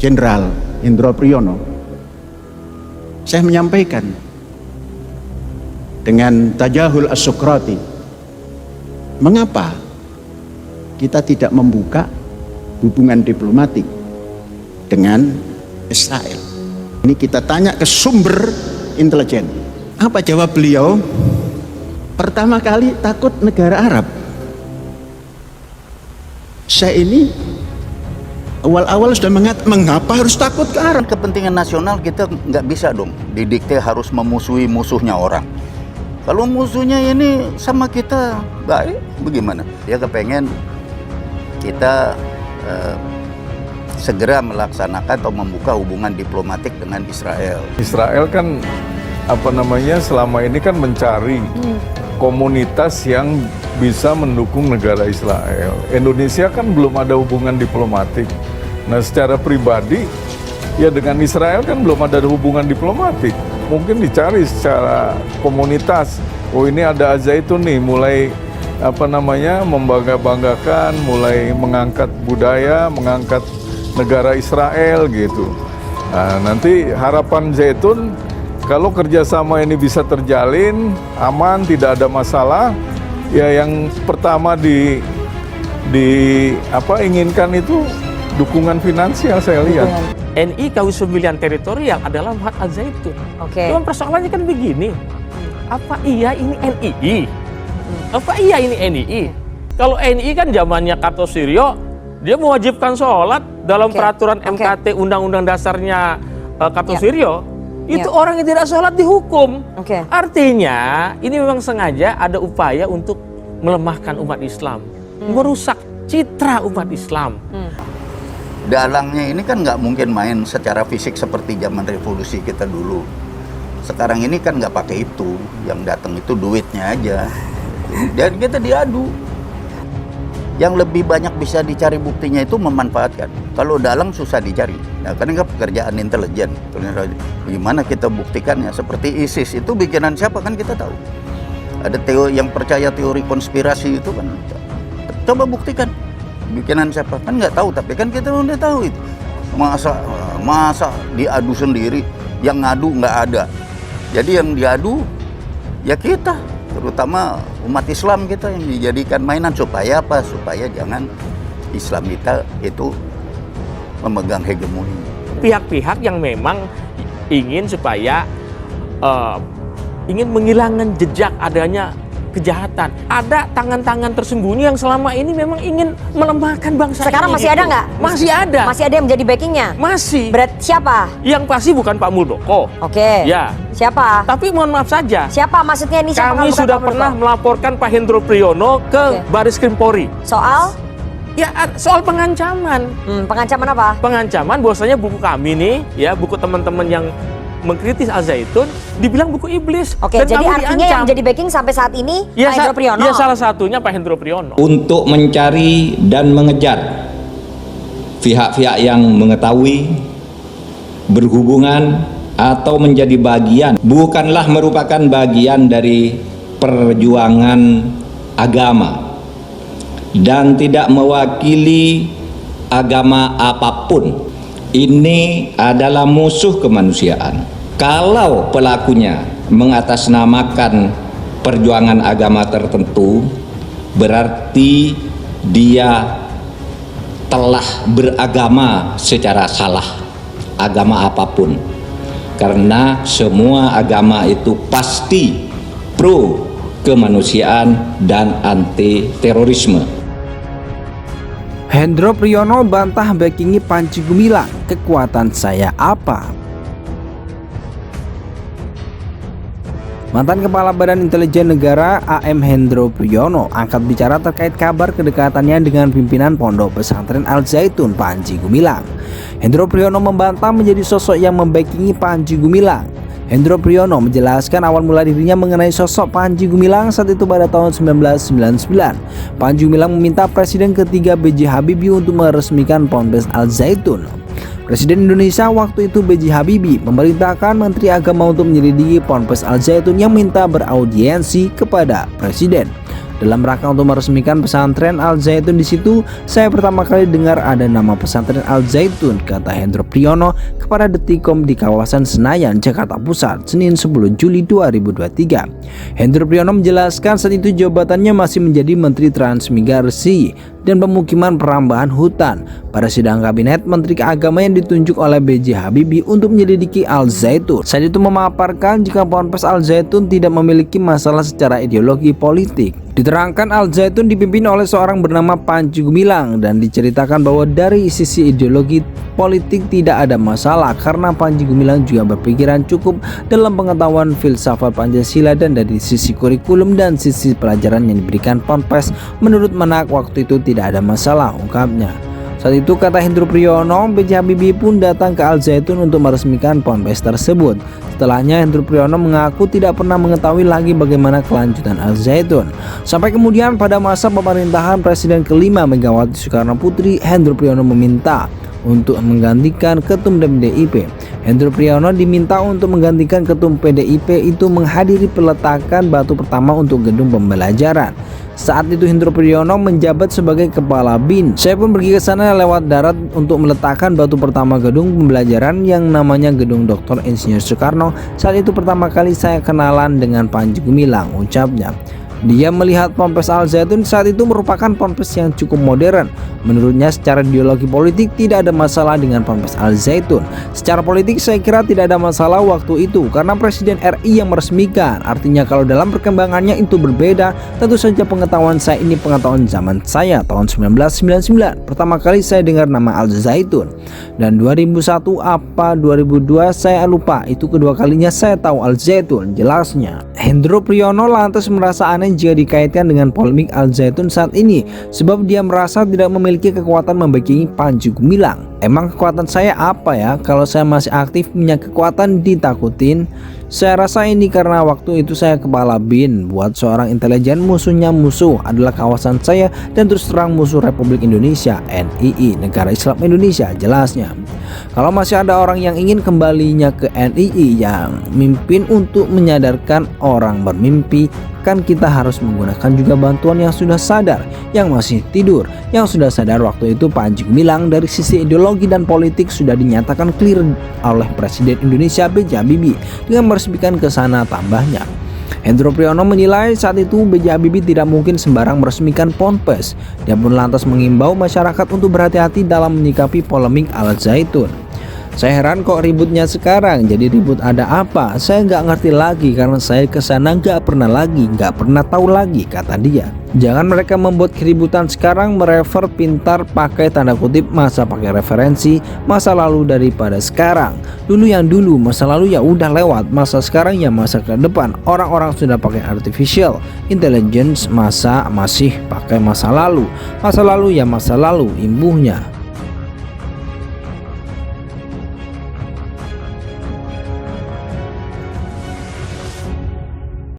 Jenderal Hendro Priyono, saya menyampaikan dengan tajahul as-Sokrati, mengapa kita tidak membuka hubungan diplomatik dengan Israel? Ini kita tanya ke sumber intelijen. Apa jawab beliau? Pertama kali takut negara Arab. Saya ini awal-awal sudah mengapa harus takut ke Arab? Kepentingan nasional kita nggak bisa dong didikte harus memusuhi musuhnya orang. Kalau musuhnya ini sama kita baik, bagaimana? Dia kepengen kita segera melaksanakan atau membuka hubungan diplomatik dengan Israel. Israel kan selama ini kan mencari komunitas yang bisa mendukung negara Israel. Indonesia kan belum ada hubungan diplomatik. Nah, secara pribadi ya dengan Israel kan belum ada hubungan diplomatik. Mungkin dicari secara komunitas. Oh, ini ada Al-Zaitun nih, mulai membangga-banggakan, mulai mengangkat budaya, mengangkat negara Israel gitu. Nah, nanti harapan Zaitun kalau kerjasama ini bisa terjalin, aman, tidak ada masalah, ya yang pertama inginkan itu dukungan finansial, saya lihat. NI KW9 teritorial adalah Mahat Al-Zaitun. Cuma persoalannya kan begini, apa iya ini NII? Apa iya ini NII? Kalau NII kan zamannya Kartosuryo, dia mewajibkan sholat dalam peraturan MKT Undang-Undang Dasarnya Kartosuryo. Itu orang yang tidak sholat dihukum. Artinya ini memang sengaja ada upaya untuk melemahkan umat Islam, merusak citra umat Islam. Dalangnya ini kan nggak mungkin main secara fisik seperti zaman revolusi kita dulu. Sekarang ini kan nggak pakai itu, yang datang itu duitnya aja. Dan kita diadu. Yang lebih banyak bisa dicari buktinya itu memanfaatkan. Kalau dalang susah dicari. Nah, karena pekerjaan intelijen. Gimana kita buktikannya? Seperti ISIS itu bikinan siapa kan kita tahu. Ada yang percaya teori konspirasi itu kan. Coba buktikan. Bikinan siapa kan nggak tahu, tapi kan kita udah tahu itu. Masa diadu sendiri, yang ngadu nggak ada. Jadi yang diadu ya kita, terutama umat Islam kita yang dijadikan mainan. Supaya apa? Supaya jangan Islam kita itu memegang hegemoni. Pihak-pihak yang memang ingin supaya ingin menghilangkan jejak adanya kejahatan. Ada tangan-tangan tersembunyi yang selama ini memang ingin melemahkan bangsa Sekarang ini. Masih ada nggak? Masih ada. Masih ada yang menjadi backingnya? Masih. Berarti siapa? Yang pasti bukan Pak Muldoko. Ya. Siapa? Tapi mohon maaf saja. Siapa maksudnya ini? Siapa? Kami sudah pernah melaporkan Pak Hendro Priyono ke Baris Krim Polri. Soal? Ya, soal pengancaman. Pengancaman apa? Pengancaman bahwasanya buku kami nih, ya buku teman-teman yang mengkritis Al-Zaitun dibilang buku iblis. Dan jadi artinya yang jadi backing sampai saat ini ya, Pak Hendro Priyono? Ya, salah satunya Pak Hendro Priyono. Untuk mencari dan mengejar pihak-pihak yang mengetahui, berhubungan, atau menjadi bagian, bukanlah merupakan bagian dari perjuangan agama dan tidak mewakili agama apapun. Ini adalah musuh kemanusiaan. Kalau pelakunya mengatasnamakan perjuangan agama tertentu, berarti dia telah beragama secara salah, agama apapun. Karena semua agama itu pasti pro kemanusiaan dan anti terorisme. Hendro Priyono bantah backingi Panji Gumilang. Kekuatan saya apa? Mantan Kepala Badan Intelijen Negara AM Hendro Priyono angkat bicara terkait kabar kedekatannya dengan pimpinan Pondok Pesantren Al-Zaitun Panji Gumilang. Hendro Priyono membantah menjadi sosok yang membackingi Panji Gumilang. Hendro Priyono menjelaskan awal mula dirinya mengenai sosok Panji Gumilang saat itu pada tahun 1999. Panji Gumilang meminta Presiden ketiga B.J. Habibie untuk meresmikan Ponpes Al-Zaitun. Presiden Indonesia waktu itu B.J. Habibie memerintahkan Menteri Agama untuk menyelidiki Ponpes Al-Zaitun yang minta beraudiensi kepada Presiden. dalam rangka untuk meresmikan pesantren Al Zaitun. Di situ saya pertama kali dengar ada nama pesantren Al Zaitun, kata Hendro Priyono kepada Detikcom di kawasan Senayan, Jakarta Pusat, Senin 10 Juli 2023. Hendro Priyono menjelaskan saat itu jabatannya masih menjadi Menteri Transmigrasi dan Pemukiman Perambahan Hutan. Pada sidang kabinet, Menteri Agama yang ditunjuk oleh B.J. Habibie untuk menyelidiki Al Zaitun saat itu memaparkan jika Ponpes Al Zaitun tidak memiliki masalah secara ideologi politik. Diterangkan Al Zaitun dipimpin oleh seorang bernama Panji Gumilang dan diceritakan bahwa dari sisi ideologi politik tidak ada masalah karena Panji Gumilang juga berpikiran cukup dalam pengetahuan filsafat Pancasila, dan dari sisi kurikulum dan sisi pelajaran yang diberikan Ponpes menurut Menak waktu itu tidak ada masalah, ungkapnya. Saat itu, kata Hendro Priyono, B.J. Habibie pun datang ke Al Zaitun untuk meresmikan Ponpes tersebut. Setelahnya, Hendro Priyono mengaku tidak pernah mengetahui lagi bagaimana kelanjutan Al Zaitun. Sampai kemudian pada masa pemerintahan Presiden kelima Megawati Soekarno Putri, Hendro Priyono meminta untuk menggantikan Ketum PDIP. Hendro Priyono diminta untuk menggantikan Ketum PDIP itu menghadiri peletakan batu pertama untuk gedung pembelajaran. Saat itu Hendro Priyono menjabat sebagai Kepala BIN. Saya pun pergi ke sana lewat darat untuk meletakkan batu pertama gedung pembelajaran yang namanya Gedung Dr. Insinyur Soekarno. Saat itu pertama kali saya kenalan dengan Panji Gumilang, ucapnya. Dia melihat Ponpes Al Zaitun saat itu merupakan ponpes yang cukup modern. Menurutnya secara ideologi politik tidak ada masalah dengan Ponpes Al Zaitun. Secara politik saya kira tidak ada masalah waktu itu karena Presiden RI yang meresmikan. Artinya kalau dalam perkembangannya itu berbeda, tentu saja pengetahuan saya ini pengetahuan zaman saya tahun 1999. Pertama kali saya dengar nama Al Zaitun. Dan 2001 apa 2002 saya lupa, itu kedua kalinya saya tahu Al Zaitun, jelasnya. Hendro Priyono lantas merasa aneh jika dikaitkan dengan polemik Al Zaitun saat ini, sebab dia merasa tidak memiliki kekuatan membackingi Panji Gumilang. Emang kekuatan saya apa ya? Kalau saya masih aktif punya kekuatan ditakutin? Saya rasa ini karena waktu itu saya Kepala BIN. Buat seorang intelijen, musuhnya musuh adalah kawasan saya dan terus terang musuh Republik Indonesia, NII, Negara Islam Indonesia, jelasnya. Kalau masih ada orang yang ingin kembalinya ke NII yang mimpin untuk menyadarkan orang bermimpi, kan kita harus menggunakan juga bantuan yang sudah sadar, yang masih tidur, yang sudah sadar waktu itu Panji Gumilang dari sisi ideologi dan politik sudah dinyatakan clear oleh Presiden Indonesia B.J. Habibie dengan meresmikan ke sana, tambahnya. Hendro Priyono menilai saat itu B.J. Habibie tidak mungkin sembarang meresmikan Ponpes. Dia pun lantas mengimbau masyarakat untuk berhati-hati dalam menyikapi polemik Al Zaitun. Saya heran kok ributnya sekarang, jadi ribut ada apa? Saya nggak ngerti lagi karena saya kesana nggak pernah lagi, nggak pernah tahu lagi, kata dia. Jangan mereka membuat keributan sekarang, merefer pintar pakai tanda kutip, masa pakai referensi masa lalu daripada sekarang. Dulu yang dulu, masa lalu ya udah lewat, masa sekarang ya masa ke depan. Orang-orang sudah pakai artificial intelligence, masa masih pakai masa lalu ya masa lalu, imbuhnya.